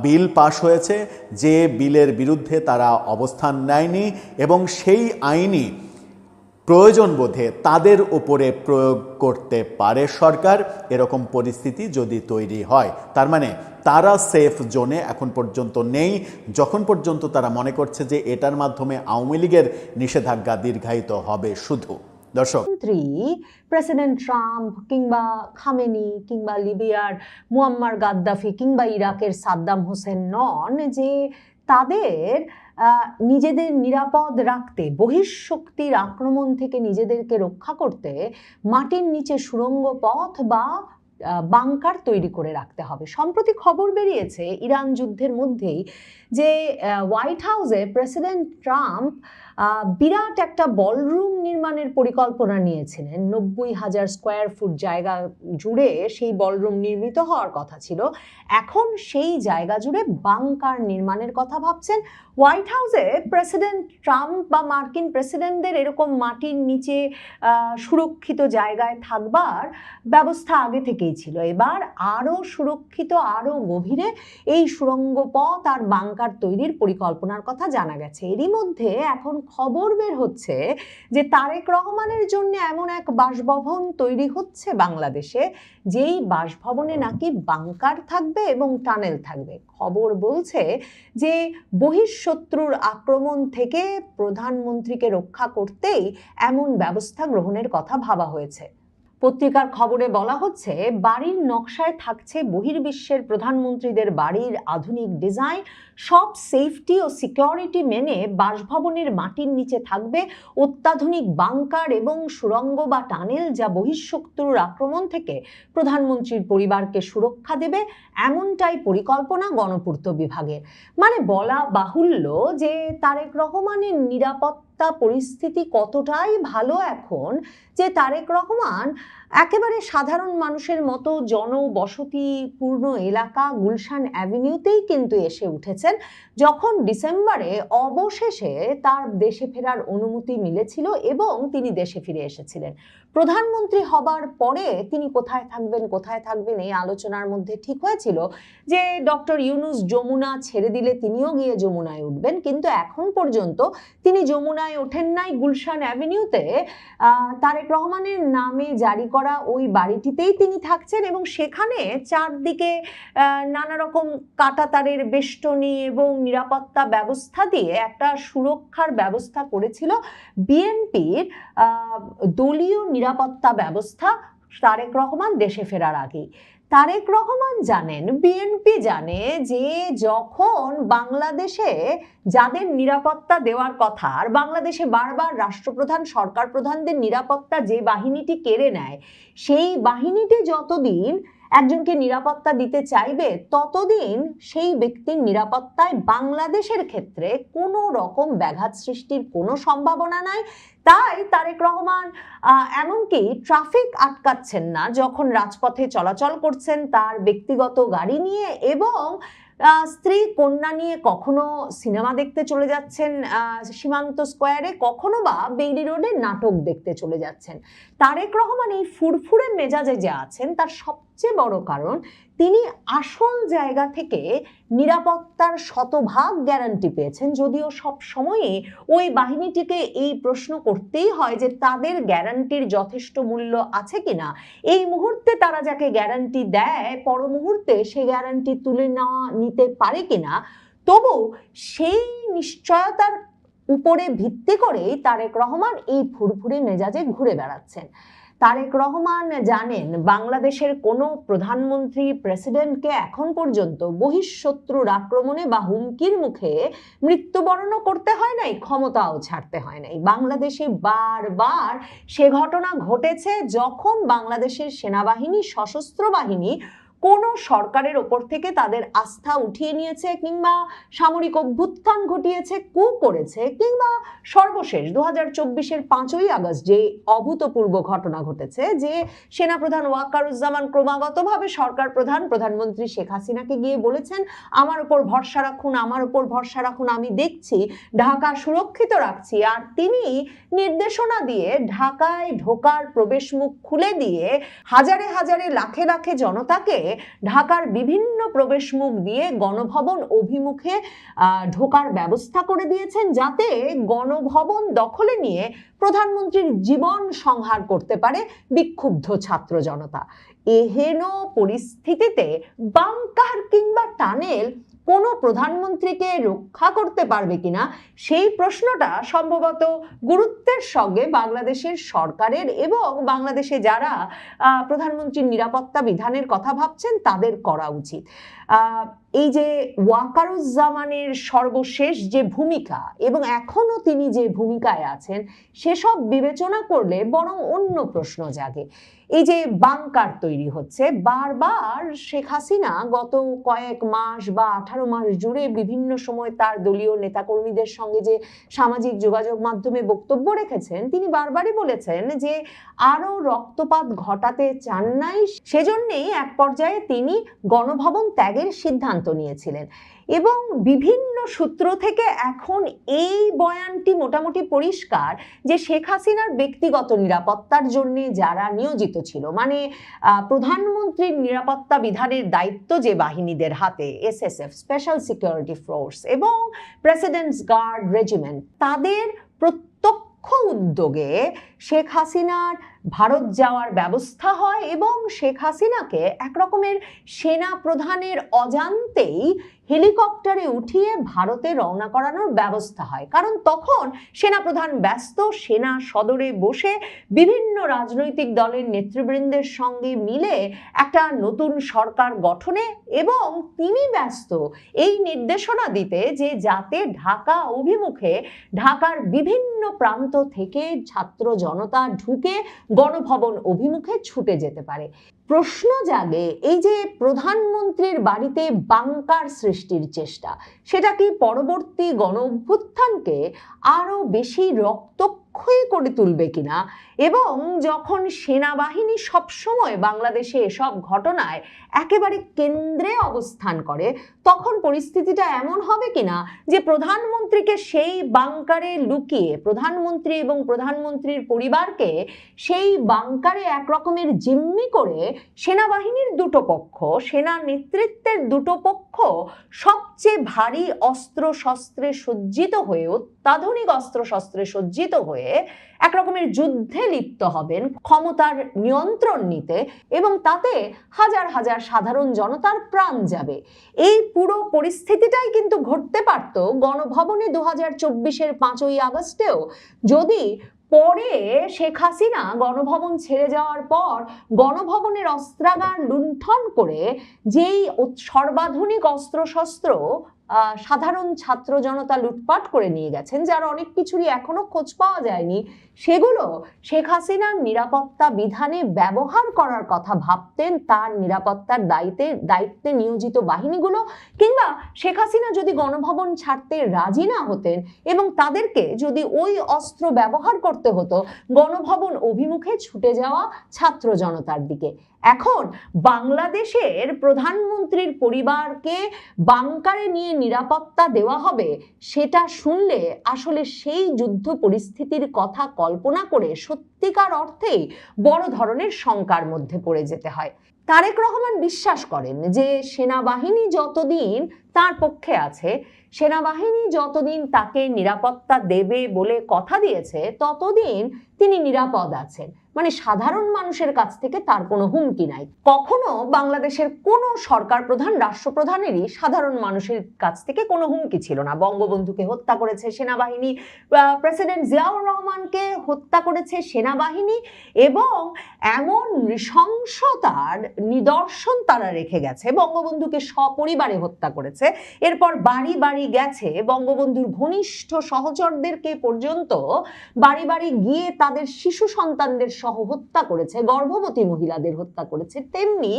C: বিল পাশ হয়েছে, যে বিলের বিরুদ্ধে তারা অবস্থান নেয়নি এবং সেই আইনই প্রয়োজন বোধে তাদের উপরে প্রয়োগ করতে পারে সরকার। এরকম পরিস্থিতি যদি তৈরি হয়, তার মানে তারা সেফ জোনে এখন পর্যন্ত নেই, যখন পর্যন্ত তারা মনে করছে যে এটার মাধ্যমে আওয়ামী লীগের নিষেধাজ্ঞা দীর্ঘায়িত হবে শুধু। দর্শক,
D: মন্ত্রী প্রেসিডেন্ট ট্রাম্প কিংবা খামেনি কিংবা লিবিয়ার মুয়াম্মার গাদ্দাফি কিংবা ইরাকের সাদ্দাম হোসেন নন যে তাদের নিজেদের নিরাপদ রাখতে, বহিঃশক্তির আক্রমণ থেকে নিজেদেরকে রক্ষা করতে মাটির নিচে সুড়ঙ্গ পথ বা বাংকার তৈরি করে রাখতে হবে। সম্প্রতি খবর বেরিয়েছে ইরান যুদ্ধের মধ্যেই যে হোয়াইট হাউসে প্রেসিডেন্ট ট্রাম্প বিরাট একটা বলরুম নির্মাণের পরিকল্পনা নিয়েছিলেন। 90,000 স্কোয়ার ফুট জায়গা জুড়ে সেই বলরুম নির্মিত হওয়ার কথা ছিল। এখন সেই জায়গা জুড়ে বাংকার নির্মাণের কথা ভাবছেন। হোয়াইট হাউসে প্রেসিডেন্ট ট্রাম্প বা মার্কিন প্রেসিডেন্টদের এরকম মাটির নিচে সুরক্ষিত জায়গায় থাকবার ব্যবস্থা আগে থেকেই ছিল। এবার আরও সুরক্ষিত, আরও গভীরে এই সুড়ঙ্গ পথ আর বাংকার তৈরির পরিকল্পনার কথা জানা গেছে। এরই মধ্যে এখন খবর বের হচ্ছে যে তারেক রহমানের জন্য এমন এক বাসভবন তৈরি হচ্ছে বাংলাদেশে, যেই বাসভবনে নাকি বাংকার থাকবে এবং টানেল থাকবে। খবর বলছে যে বহিঃশত্রুর আক্রমণ থেকে প্রধানমন্ত্রীকে রক্ষা করতেই এমন ব্যবস্থা গ্রহণের কথা ভাবা হয়েছে। পত্রিকার খবরে বলা হচ্ছে বাড়ির নকশায় থাকছে বহির্বিশ্বের প্রধানমন্ত্রীদের বাড়ির আধুনিক ডিজাইন। সব সেফটি ও সিকিউরিটি মেনে বাসভবনের মাটির নিচে থাকবে অত্যাধুনিক বাংকার এবং সুড়ঙ্গ বা টানেল, যা বহিঃশত্রুর আক্রমণ থেকে প্রধানমন্ত্রীর পরিবারকে সুরক্ষা দেবে, এমনটাই পরিকল্পনা গণপূর্ত বিভাগের। মানে বলা বাহুল্য যে তারেক রহমানের নিরাপত্তা পরিস্থিতি কতটাই ভালো এখন যে তারেক রহমান একেবারে সাধারণ মানুষের মতো জনবসতিপূর্ণ এলাকা গুলশান অ্যাভিনিউতেই কিন্তু এসে উঠেছেন, যখন ডিসেম্বরে অবশেষে তার দেশে ফেরার অনুমতি মিলেছিল এবং তিনি দেশে ফিরে এসেছিলেন। প্রধানমন্ত্রী হবার পরে তিনি কোথায় থাকবেন এই আলোচনার মধ্যে ঠিক হয়েছিল যে ডক্টর ইউনূস যমুনা ছেড়ে দিলে তিনিও গিয়ে যমুনায় উঠবেন, কিন্তু এখন পর্যন্ত তিনি যমুনায় ওঠেন নাই। গুলশান অ্যাভিনিউতে তারেক রহমানের নামে জারি করা ওই বাড়িটিতেই তিনি থাকছেন এবং সেখানে চারদিকে নানা রকম কাঁটাতারের বেষ্টনী এবং নিরাপত্তা ব্যবস্থা দিয়ে একটা সুরক্ষার ব্যবস্থা করেছিল বিএনপির দলীয় নিরাপত্তা ব্যবস্থা তারেক রহমান দেশে ফেরার আগে। তারেক রহমান জানেন, বিএনপি জানে যে যখন বাংলাদেশে যাদের নিরাপত্তা দেওয়ার কথা, আর বাংলাদেশে বারবার রাষ্ট্রপ্রধান সরকার প্রধানদের নিরাপত্তা যে বাহিনীটি কেড়ে নেয়, সেই বাহিনীটি যতদিন একজনকে নিরাপত্তা দিতে চাইবে ততদিন সেই ব্যক্তির নিরাপত্তায় বাংলাদেশের ক্ষেত্রে কোনো রকম ব্যাঘাত সৃষ্টির কোনো সম্ভাবনা নাই। তাই তারেক রহমান এমনকি ট্রাফিক আটকাচ্ছেন না যখন রাজপথে চলাচল করছেন তার ব্যক্তিগত গাড়ি নিয়ে, এবং স্ত্রী কন্যা নিয়ে কখনো সিনেমা দেখতে চলে যাচ্ছেন সীমান্ত স্কোয়ারে, কখনো বা বেইলি রোডে নাটক দেখতে চলে যাচ্ছেন। তারেক রহমান এই ফুরফুরে মেজাজে যে আছেন তার সবচেয়ে বড় কারণ তিনি আসল জায়গা থেকে নিরাপত্তার শতভাগ গ্যারান্টি পেয়েছেন, যদিও সব সময়ই ওই বাহিনীটিকে এই প্রশ্ন করতেই হয় যে তাদের গ্যারান্টির যথেষ্ট মূল্য আছে কিনা। এই মুহূর্তে তারা যাকে গ্যারান্টি দেয় পর মুহূর্তে সে গ্যারান্টি তুলে নিতে পারে কিনা। তবু সেই নিশ্চয়তার উপরে ভিত্তি করেই তারেক রহমান এই ফুরফুরে মেজাজে ঘুরে বেড়াচ্ছেন। তারেক রহমান জানেন বাংলাদেশের কোনো প্রধানমন্ত্রী প্রেসিডেন্টকে এখন পর্যন্ত বহিঃশত্রুর আক্রমণে বা হুমকির মুখে মৃত্যুবরণ করতে হয় নাই, ক্ষমতাও ছাড়তে হয় নাই। বাংলাদেশে বারবার সে ঘটনা ঘটেছে যখন বাংলাদেশের সেনাবাহিনী, সশস্ত্র বাহিনী কোন সরকারের ওপর থেকে তাদের আস্থা উঠিয়ে নিয়েছে কিংবা সামরিক অভ্যুত্থান ঘটিয়েছে, কু করেছে, কিংবা সর্বশেষ 2024-এর 5ই আগস্ট যে অভূতপূর্ব ঘটনা ঘটেছে যে সেনাপ্রধান ওয়াকারুজ্জামান ক্রমাগতভাবে সরকার প্রধানমন্ত্রী শেখ হাসিনাকে গিয়ে বলেছেন আমার উপর ভরসা রাখুন, আমি দেখছি, ঢাকা সুরক্ষিত রাখছি, আর তিনি নির্দেশনা দিয়ে ঢাকায় ঢোকার প্রবেশ মুখ খুলে দিয়ে হাজারে হাজারে লাখে লাখে জনতাকে ঢাকার বিভিন্ন প্রবেশ মুখ দিয়ে গণভবন অভিমুখে ঢোকার ব্যবস্থা করে দিয়েছেন, যাতে গণভবন দখলে নিয়ে প্রধানমন্ত্রীর জীবন সংহার করতে পারে বিক্ষুব্ধ ছাত্র জনতা। এহেন পরিস্থিতিতে বাংকার কিংবা টানেল কোনো প্রধানমন্ত্রীকে রক্ষা করতে পারবে কিনা সেই প্রশ্নটা সম্ভবত গুরুত্বের সঙ্গে বাংলাদেশের সরকারের এবং বাংলাদেশে যারা প্রধানমন্ত্রীর নিরাপত্তা বিধানের কথা ভাবছেন তাদের করা উচিত। এই যে ওয়াকারুজ্জামানের সর্বশেষ যে ভূমিকা এবং এখনো তিনি যে ভূমিকায় আছেন সেসব বিবেচনা করলে বরং অন্য প্রশ্ন জাগে। এই যে বাংকার তৈরি হচ্ছে, বারবার শেখ হাসিনা গত কয়েক মাস বা 18 মাস জুড়ে বিভিন্ন সময় তার দলীয় নেতাকর্মীদের সঙ্গে যে সামাজিক যোগাযোগ মাধ্যমে বক্তব্য রেখেছেন, তিনি বারবারই বলেছেন যে আরো রক্তপাত ঘটাতে চান নাই, সেজন্যই এক পর্যায়ে তিনি গণভবন ত্যাগের সিদ্ধান্ত নিয়েছিলেন। এবং বিভিন্ন সূত্র থেকে এখন এই বয়ানটি মোটামুটি পরিষ্কার যে শেখ হাসিনার ব্যক্তিগত নিরাপত্তার জন্য যারা নিয়োজিত ছিল, মানে প্রধানমন্ত্রীর নিরাপত্তা বিধানের দায়িত্ব যে বাহিনীদের হাতে, এসএসএফ, স্পেশাল সিকিউরিটি ফোর্স এবং প্রেসিডেন্টস গার্ড রেজিমেন্ট, তাদের প্রত্যক্ষ উদ্যোগে শেখ হাসিনার ভারত যাওয়ার ব্যবস্থা হয় এবং শেখ হাসিনাকে এক রকমের সেনা প্রধানের অজান্তেই হেলিকপ্টারে উঠিয়ে ভারতে রওনা করানোর ব্যবস্থা হয়। কারণ তখন সেনাপ্রধান ব্যস্ত সেনা সদরে বসে বিভিন্ন রাজনৈতিক দলের নেতৃবৃন্দের সঙ্গে মিলে একটা নতুন সরকার গঠনে, এবং তিনি ব্যস্ত এই নির্দেশনা দিতে যে যাতে ঢাকা অভিমুখে ঢাকার বিভিন্ন প্রান্ত থেকে ছাত্র জনতা ঢুকে গণভবন অভিমুখে ছুটে যেতে পারে। প্রশ্ন জাগে, এই যে প্রধানমন্ত্রীর বাড়িতে বাংকার সৃষ্টির চেষ্টা, সেটা কি পরবর্তী গণ অভ্যুত্থানকে আরো বেশি রক্তক্ষয়ী করে তুলবে কিনা? এবং যখন সেনাবাহিনী সবসময় বাংলাদেশে এসব ঘটনায় একেবারে কেন্দ্রে অবস্থান করে, তখন পরিস্থিতিটা এমন হবে কিনা যে প্রধানমন্ত্রীকে সেই বাংকারে লুকিয়ে, প্রধানমন্ত্রী এবং প্রধানমন্ত্রীর পরিবারকে সেই বাংকারে এক রকমের জিম্মি করে সেনাবাহিনীর দুটো পক্ষ, সেনা নেতৃত্বের দুটো পক্ষ সবচেয়ে ভারী অস্ত্র শস্ত্রে সজ্জিত হয়ে, অত্যাধুনিক অস্ত্র শস্ত্রে সজ্জিত হয়ে এক রকমের যুদ্ধে লিপ্ত হবেন ক্ষমতার নিয়ন্ত্রণ নিতে, এবং তাতে হাজার হাজার সাধারণ জনতার প্রাণ যাবে। এই পুরো পরিস্থিতিটাই কিন্তু ঘটতে পারত গণভবনে 2024-এর 5ই আগস্টেও, যদি পরে শেখ হাসিনা গণভবন ছেড়ে যাওয়ার পর গণভবনের অস্ত্রাগার লুণ্ঠন করে যেই সর্বাধুনিক অস্ত্রশস্ত্র সাধারণ ছাত্র জনতা লুটপাট করে নিয়ে গেছেন, যার অনেক কিছুরই এখনো খোঁজ পাওয়া যায়নি, সেগুলো শেখ হাসিনার নিরাপত্তা বিধানে ব্যবহার করার কথা ভাবতেন তার নিরাপত্তার দায়িত্বে নিয়োজিত বাহিনীগুলো, কিংবা শেখ হাসিনা যদি গণভবন ছাড়তে রাজি না হতেন এবং তাদেরকে যদি ওই অস্ত্র ব্যবহার করতে হতো গণভবন অভিমুখে ছুটে যাওয়া ছাত্র জনতার দিকে। এখন বাংলাদেশের প্রধানমন্ত্রীর পরিবারকে বাংকারে নিয়ে নিরাপত্তা দেওয়া হবে, সেটা শুনলে আসলে সেই যুদ্ধ পরিস্থিতির কথা কল্পনা করে সত্যিকার অর্থেই বড় ধরনের শঙ্কার মধ্যে পড়ে যেতে হয়। তারেক রহমান বিশ্বাস করেন যে সেনাবাহিনী যতদিন তার পক্ষে আছে, সেনাবাহিনী যতদিন তাকে নিরাপত্তা দেবে বলে কথা দিয়েছে, ততদিন তিনি নিরাপদ আছেন। মানে সাধারণ মানুষের কাছ থেকে তার কোনো হুমকি নাই। কখনো বাংলাদেশের কোনো সরকার প্রধান, রাষ্ট্রপ্রধানেরই সাধারণ মানুষের কাছ থেকে কোনো হুমকি ছিল না। বঙ্গবন্ধুকে হত্যা করেছে সেনাবাহিনী, প্রেসিডেন্ট জিয়াউর রহমানকে হত্যা করেছে সেনাবাহিনী, এবং এমন নৃশংসতার নিদর্শন তারা রেখে গেছে। বঙ্গবন্ধুকে সপরিবারে হত্যা করেছে, এরপর বাড়ি বাড়ি গেছে, বঙ্গবন্ধুর ঘনিষ্ঠ সহচরদেরকে পর্যন্ত বাড়ি বাড়ি গিয়ে তাদের শিশু সন্তানদের সহ হত্যা করেছে, গর্ভবতী মহিলাদের হত্যা করেছে। তেমনি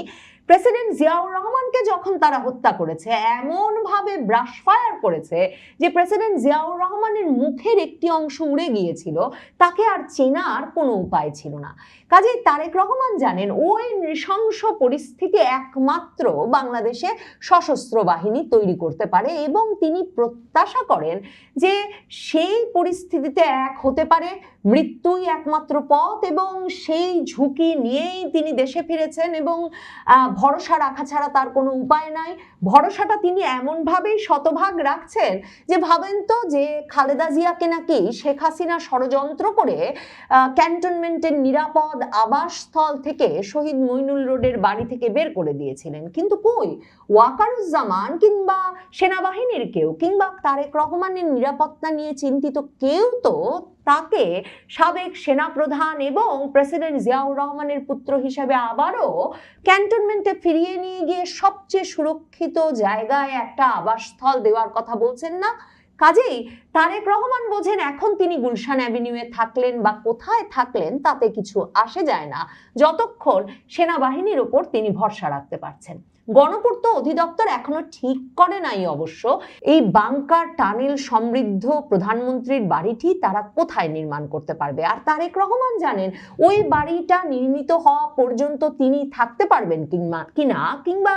D: প্রেসিডেন্ট জিয়াউর রহমানকে যখন তারা হত্যা করেছে, এমন ভাবে ব্রাশ ফায়ার করেছে যে প্রেসিডেন্ট জিয়াউর রহমানের মুখের একটি অংশ উড়ে গিয়েছিল, তাকে আর চেনার কোনো উপায় ছিল না। কাজেই তারেক রহমান জানেন ওই নৃশংস পরিস্থিতি একমাত্র বাংলাদেশে সশস্ত্র বাহিনী তৈরি করতে পারে, এবং তিনি প্রত্যাশা করেন যে সেই পরিস্থিতিতে এক হতে পারে মৃত্যুই একমাত্র পথ, এবং সেই ঝুঁকি নিয়েই তিনি দেশে ফিরেছেন এবং ভরসা রাখা ছাড়া তার কোনো উপায় নাই। ভরসাটা তিনি এমনভাবেই শতভাগ রাখছেন যে ভাবেন তো যে খালেদা জিয়াকে নাকি শেখ হাসিনা ষড়যন্ত্র করে ক্যান্টনমেন্টের নিরাপদ আবাসস্থল থেকে শহীদ মইনুল রোডের বাড়ি থেকে বের করে দিয়েছিলেন। কিন্তু কই, ওয়াকারুজ্জামান কিংবা সেনাবাহিনীর কেউ কিংবা তারেক রহমানের নিরাপত্তা নিয়ে চিন্তিত কেউ তো তাকে সাবেক সেনাপ্রধান এবং প্রেসিডেন্ট জিয়াউর রহমানের পুত্র হিসেবে আবারও ক্যান্টনমেন্টে ফিরিয়ে নিয়ে গিয়ে সবচেয়ে সুরক্ষিত জায়গায় একটা আবাসস্থল দেওয়ার কথা বলছেন না। কাজেই তারেক রহমান বোঝেন এখন তিনি গুলশান অ্যাভিনিউয়ে থাকলেন বা কোথায় থাকলেন তাতে কিছু আসে যায় না, যতক্ষণ সেনাবাহিনীর উপর তিনি ভরসা রাখতে পারছেন। গণপূর্ত অধিদপ্তর এখনো ঠিক করে নাই অবশ্য এই বাংকার টানেল সমৃদ্ধ প্রধানমন্ত্রীর বাড়িটি তারা কোথায় নির্মাণ করতে পারবে। আর তারেক রহমান জানেন ওই বাড়িটা নির্মিত হওয়া পর্যন্ত তিনি থাকতে পারবেন কিংবা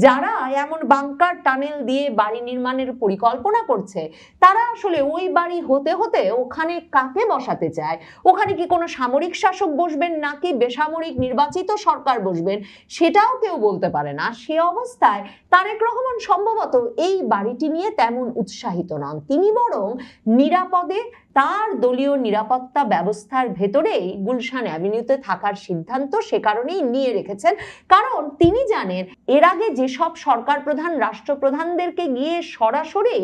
D: যারা এমন বাংকার টানেল দিয়ে বাড়ি নির্মাণের পরিকল্পনা করছে তারা আসলে ওই বাড়ি হতে হতে ওখানে কাকে বসাতে চায়, ওখানে কি কোনো সামরিক শাসক বসবেন নাকি বেসামরিক নির্বাচিত সরকার বসবেন সেটাও কেউ বলতে পারে না। সে অবস্থায় তারেক রহমান সম্ভবত এই বাড়িটি নিয়ে তেমন উৎসাহিত নন। তিনি বরং নিরাপদে তার দলীয় নিরাপত্তা ব্যবস্থার ভেতরেই গুলশান অ্যাভিনিউতে থাকার সিদ্ধান্ত সে কারণেই নিয়ে রেখেছেন, কারণ তিনি জানেন এর আগে যেসব সরকার প্রধান রাষ্ট্রপ্রধানদেরকে গিয়ে সরাসরি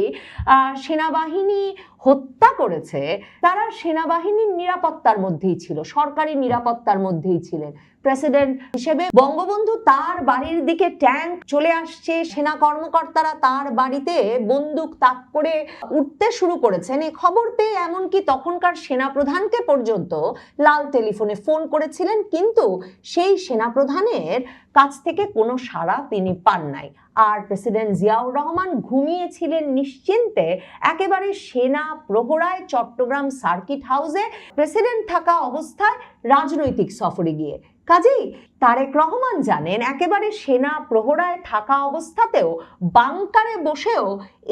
D: সেনাবাহিনী হত্যা করেছে তারা সেনাবাহিনীর নিরাপত্তার মধ্যেই ছিল, সরকারি নিরাপত্তার মধ্যেই ছিলেন। প্রেসিডেন্ট হিসেবে বঙ্গবন্ধু তার বাড়ির দিকে ট্যাঙ্ক চলে আসছে, সেনা কর্মকর্তারা তার বাড়িতে বন্দুক তাক করে উঠতে শুরু করেছেন এই খবর পেয়ে এমনকি তখনকার সেনাপ্রধানকে পর্যন্ত লাল টেলিফোনে ফোন করেছিলেন, কিন্তু সেই সেনাপ্রধানের কাছ থেকে কোনো সাড়া তিনি পান নাই। আর প্রেসিডেন্ট জিয়াউর রহমান ঘুমিয়েছিলেন নিশ্চিন্তে একেবারে সেনা প্রহরায় চট্টগ্রাম সার্কিট হাউসে প্রেসিডেন্ট থাকা অবস্থায় রাজনৈতিক সফরে গিয়ে। কাজেই তারেক রহমান জানেন একেবারে সেনা প্রহরায় থাকা অবস্থাতেও বাংকারে বসেও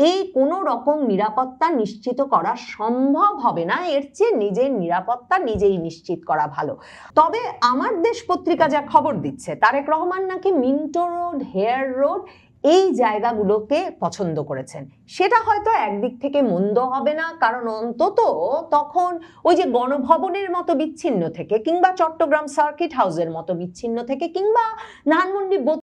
D: এই কোনো রকম নিরাপত্তা নিশ্চিত করা সম্ভব হবে না, এর চেয়ে নিজের নিরাপত্তা নিজেই নিশ্চিত করা ভালো। তবে আমার দেশ পত্রিকা যা খবর দিচ্ছে তারেক রহমান নাকি মিন্টো রোড, হেয়ার রোড এই জায়গাগুলোকে পছন্দ করেছেন। সেটা হয়তো একদিক থেকে মন্দ হবে না, কারণ অন্তত তখন ওই যে গণভবনের মতো বিচ্ছিন্ন থেকে কিংবা চট্টগ্রাম সার্কিট হাউসের মতো বিচ্ছিন্ন থেকে কিংবা ধানমন্ডি